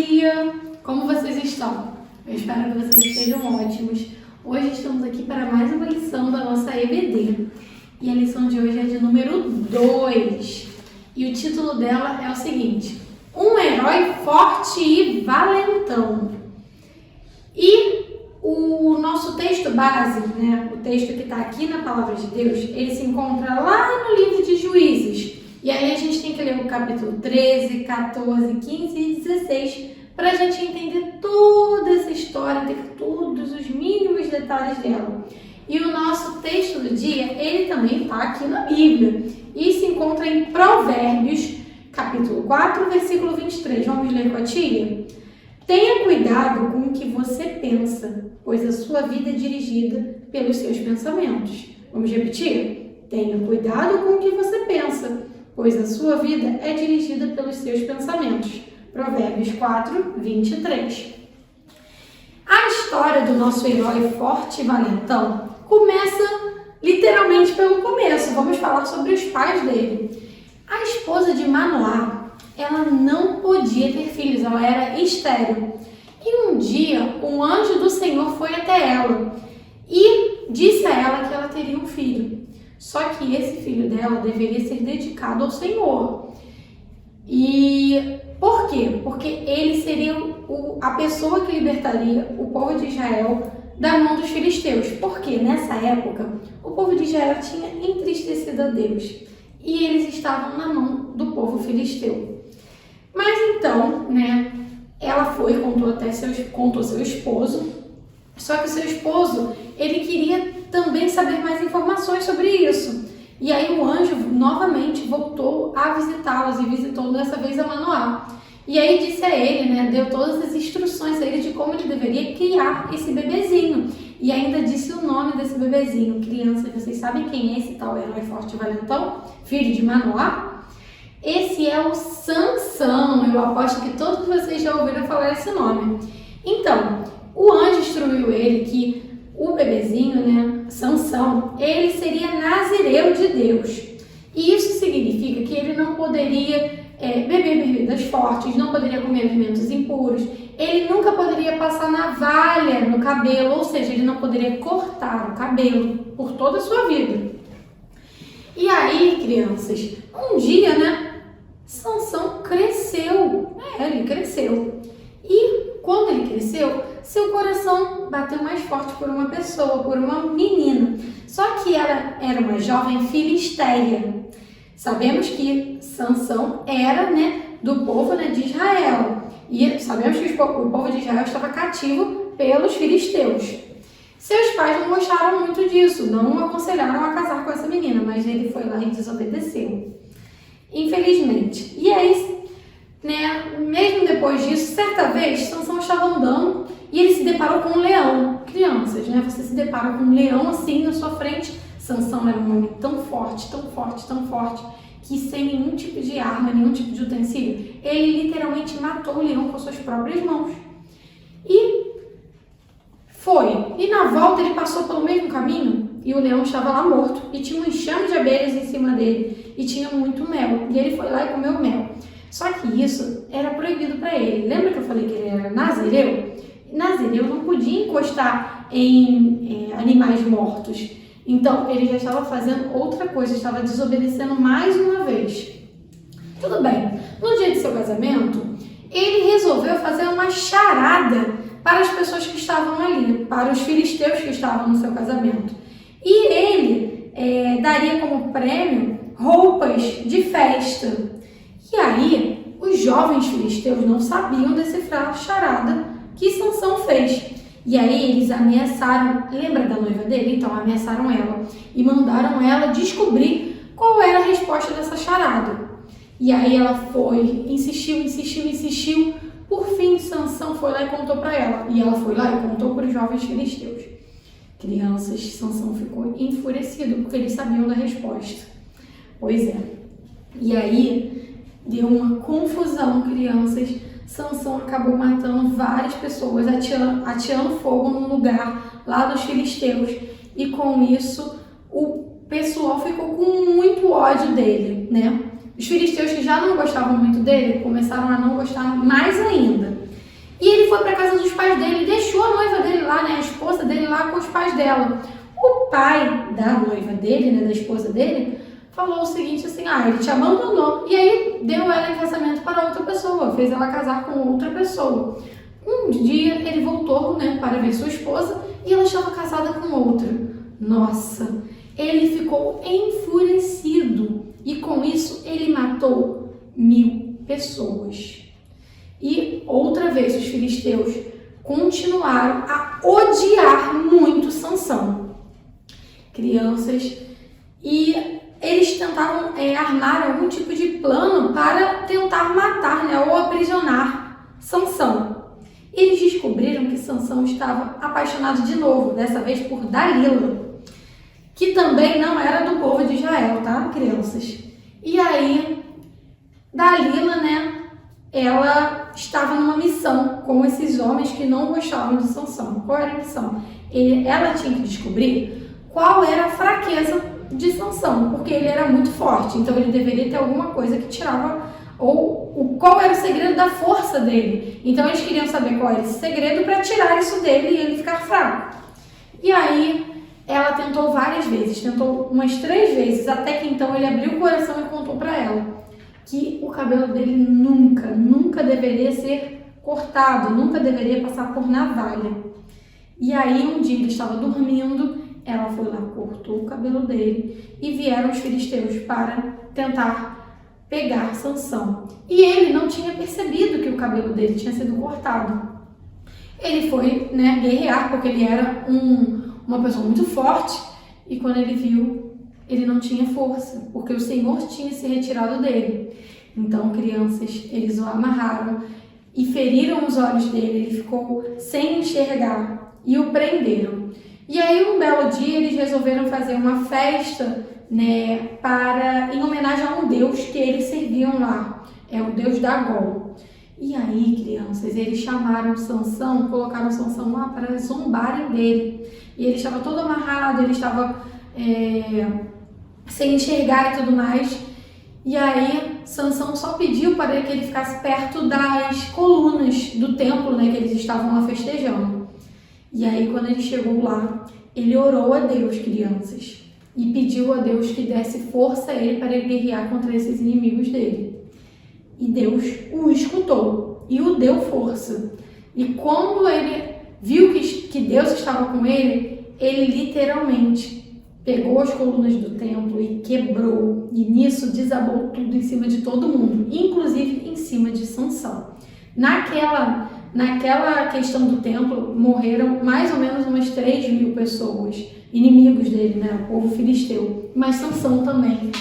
dia! Como vocês estão? Eu espero que vocês estejam ótimos. Hoje estamos aqui para mais uma lição da nossa EBD. E a lição de hoje é de número 2. E o título dela é o seguinte: Um herói forte e valentão. E o nosso texto base, o texto que está aqui na Palavra de Deus, ele se encontra lá no livro de Juízes. E aí a gente tem que ler o capítulo 13, 14, 15 e 16 para a gente entender toda essa história, ter todos os mínimos detalhes dela. E o nosso texto do dia, ele também está aqui na Bíblia e se encontra em Provérbios, capítulo 4, versículo 23. Vamos ler com a tia? Tenha cuidado com o que você pensa, pois a sua vida é dirigida pelos seus pensamentos. Vamos repetir? Tenha cuidado com o que você pensa, pois a sua vida é dirigida pelos seus pensamentos. Provérbios 4, 23. A história do nosso herói forte e valentão começa literalmente pelo começo. Vamos falar sobre os pais dele. A esposa de Manoá, ela não podia ter filhos, ela era estéril. E um dia, um anjo do Senhor foi até ela e disse a ela que ela teria um filho. Só que esse filho dela deveria ser dedicado ao Senhor. E por quê? Porque ele seria a pessoa que libertaria o povo de Israel da mão dos filisteus. Porque nessa época, o povo de Israel tinha entristecido a Deus. E eles estavam na mão do povo filisteu. Mas então, ela foi e contou seu esposo. Só que o seu esposo, ele queria também saber mais informações sobre isso. E aí o anjo novamente voltou a visitá-los e visitou dessa vez a Manoá. E aí disse a ele, deu todas as instruções a ele de como ele deveria criar esse bebezinho. E ainda disse o nome desse bebezinho. Criança, vocês sabem quem é esse tal herói forte e valentão? Filho de Manoá? Esse é o Sansão. Eu aposto que todos vocês já ouviram falar esse nome. Então, o anjo instruiu ele que o bebezinho, Sansão, ele seria nazireu de Deus. E isso significa que ele não poderia beber bebidas fortes, não poderia comer alimentos impuros, ele nunca poderia passar navalha no cabelo, ou seja, ele não poderia cortar o cabelo por toda a sua vida. E aí, crianças, um dia, Sansão cresceu. Ele cresceu. E quando ele cresceu, seu coração bateu mais forte por uma pessoa, por uma menina. Só que ela era uma jovem filisteia. Sabemos que Sansão era, do povo de Israel. E sabemos que o povo de Israel estava cativo pelos filisteus. Seus pais não gostaram muito disso, não o aconselharam a casar com essa menina, mas ele foi lá e desobedeceu. Infelizmente. E aí, mesmo depois disso, certa vez, Sansão estava andando e ele se deparou com um leão. Crianças, você se depara com um leão assim na sua frente. Sansão era um homem tão forte, tão forte, tão forte, que sem nenhum tipo de arma, nenhum tipo de utensílio, ele literalmente matou o leão com suas próprias mãos. E foi. E na volta ele passou pelo mesmo caminho e o leão estava lá morto. E tinha um enxame de abelhas em cima dele e tinha muito mel. E ele foi lá e comeu mel. Só que isso era proibido para ele. Lembra que eu falei que ele era nazireu? Nazireu não podia encostar em animais mortos. Então, ele já estava fazendo outra coisa, estava desobedecendo mais uma vez. Tudo bem. No dia de seu casamento, ele resolveu fazer uma charada para as pessoas que estavam ali, para os filisteus que estavam no seu casamento. E ele daria como prêmio roupas de festa. E aí, os jovens filisteus não sabiam decifrar a charada que Sansão fez. E aí eles ameaçaram, lembra da noiva dele? Então ameaçaram ela e mandaram ela descobrir qual era a resposta dessa charada. E aí ela foi, insistiu. Por fim, Sansão foi lá e contou para ela. E ela foi lá e contou para os jovens filisteus. Crianças, Sansão ficou enfurecido porque eles sabiam da resposta. Pois é. E aí deu uma confusão, crianças. Sansão acabou matando várias pessoas, ateando fogo num lugar lá dos filisteus. E com isso, o pessoal ficou com muito ódio dele, Os filisteus que já não gostavam muito dele, começaram a não gostar mais ainda. E ele foi para casa dos pais dele, deixou a noiva dele lá, né, a esposa dele lá com os pais dela. O pai da noiva dele, né, da esposa dele, falou o seguinte assim, ele te abandonou. E aí deu ela em casamento para outra pessoa, fez ela casar com outra pessoa. Um dia ele voltou, né, para ver sua esposa e ela estava casada com outra. Nossa, ele ficou enfurecido e com isso ele matou 1000 pessoas. E outra vez os filisteus continuaram a odiar muito Sansão. Crianças, e eles tentavam armar algum tipo de plano para tentar matar, né, ou aprisionar Sansão. Eles descobriram que Sansão estava apaixonado de novo, dessa vez por Dalila, que também não era do povo de Israel, tá, crianças? E aí, Dalila, né, ela estava numa missão com esses homens que não gostavam de Sansão. Qual era a missão? Ela tinha que descobrir qual era a fraqueza de Sansão, porque ele era muito forte, então ele deveria ter alguma coisa que tirava, ou qual era o segredo da força dele. Então eles queriam saber qual era esse segredo para tirar isso dele e ele ficar fraco. E aí ela tentou várias vezes, tentou umas 3 vezes, até que então ele abriu o coração e contou para ela que o cabelo dele nunca deveria ser cortado, nunca deveria passar por navalha. E aí um dia ele estava dormindo, ela foi lá, cortou o cabelo dele e vieram os filisteus para tentar pegar Sansão. E ele não tinha percebido que o cabelo dele tinha sido cortado. Ele foi, né, guerrear, porque ele era uma pessoa muito forte, e quando ele viu, ele não tinha força, porque o Senhor tinha se retirado dele. Então, crianças, eles o amarraram e feriram os olhos dele, ele ficou sem enxergar e o prenderam. E aí, um belo dia, eles resolveram fazer uma festa, né, em homenagem a um deus que eles serviam lá, é o deus Dagol. E aí, crianças, eles chamaram Sansão, colocaram Sansão lá para zombarem dele. E ele estava todo amarrado, ele estava sem enxergar e tudo mais. E aí, Sansão só pediu para que ele ficasse perto das colunas do templo, né, que eles estavam lá festejando. E aí, quando ele chegou lá, ele orou a Deus, crianças, e pediu a Deus que desse força a ele para ele guerrear contra esses inimigos dele. E Deus o escutou e o deu força. E quando ele viu que Deus estava com ele, ele literalmente pegou as colunas do templo e quebrou. E nisso desabou tudo em cima de todo mundo, inclusive em cima de Sansão. Naquela questão do templo, morreram mais ou menos umas 3.000 pessoas, inimigos dele, né, o povo filisteu. Mas Sansão também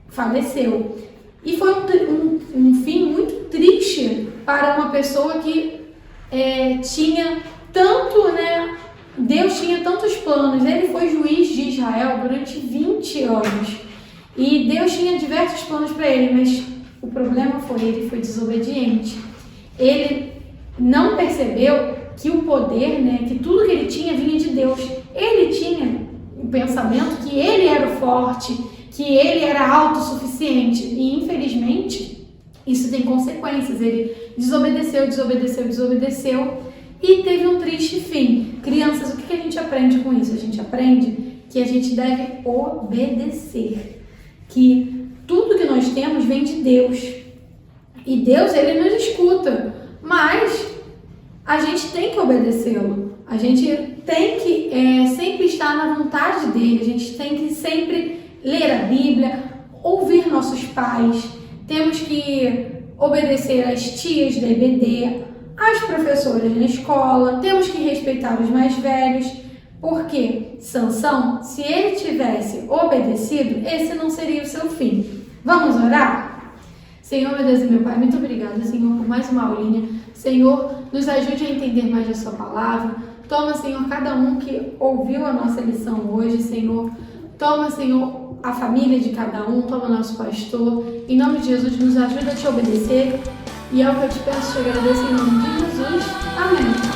faleceu. E foi um fim muito triste para uma pessoa que tinha tanto, né, Deus tinha tantos planos. Ele foi juiz de Israel durante 20 anos. E Deus tinha diversos planos para ele, mas o problema foi ele foi desobediente. Ele não percebeu que o poder, né, que tudo que ele tinha vinha de Deus. Ele tinha o pensamento que ele era o forte, que ele era autossuficiente. E infelizmente isso tem consequências. Ele desobedeceu e teve um triste fim. Crianças, o que a gente aprende com isso? A gente aprende que a gente deve obedecer, que tudo que nós temos vem de Deus. E Deus, ele nos escuta, mas a gente tem que obedecê-lo. A gente tem que sempre estar na vontade dele. A gente tem que sempre ler a Bíblia, ouvir nossos pais. Temos que obedecer às tias da EBD, às professoras na escola. Temos que respeitar os mais velhos. Porque Sansão, se ele tivesse obedecido, esse não seria o seu fim. Vamos orar? Senhor, meu Deus e meu Pai, muito obrigada, Senhor, por mais uma aulinha. Senhor, nos ajude a entender mais a sua palavra. Toma, Senhor, cada um que ouviu a nossa lição hoje, Senhor. Toma, Senhor, a família de cada um. Toma nosso pastor. Em nome de Jesus, nos ajuda a te obedecer. E é o que eu te peço, te agradeço em nome de Jesus. Amém.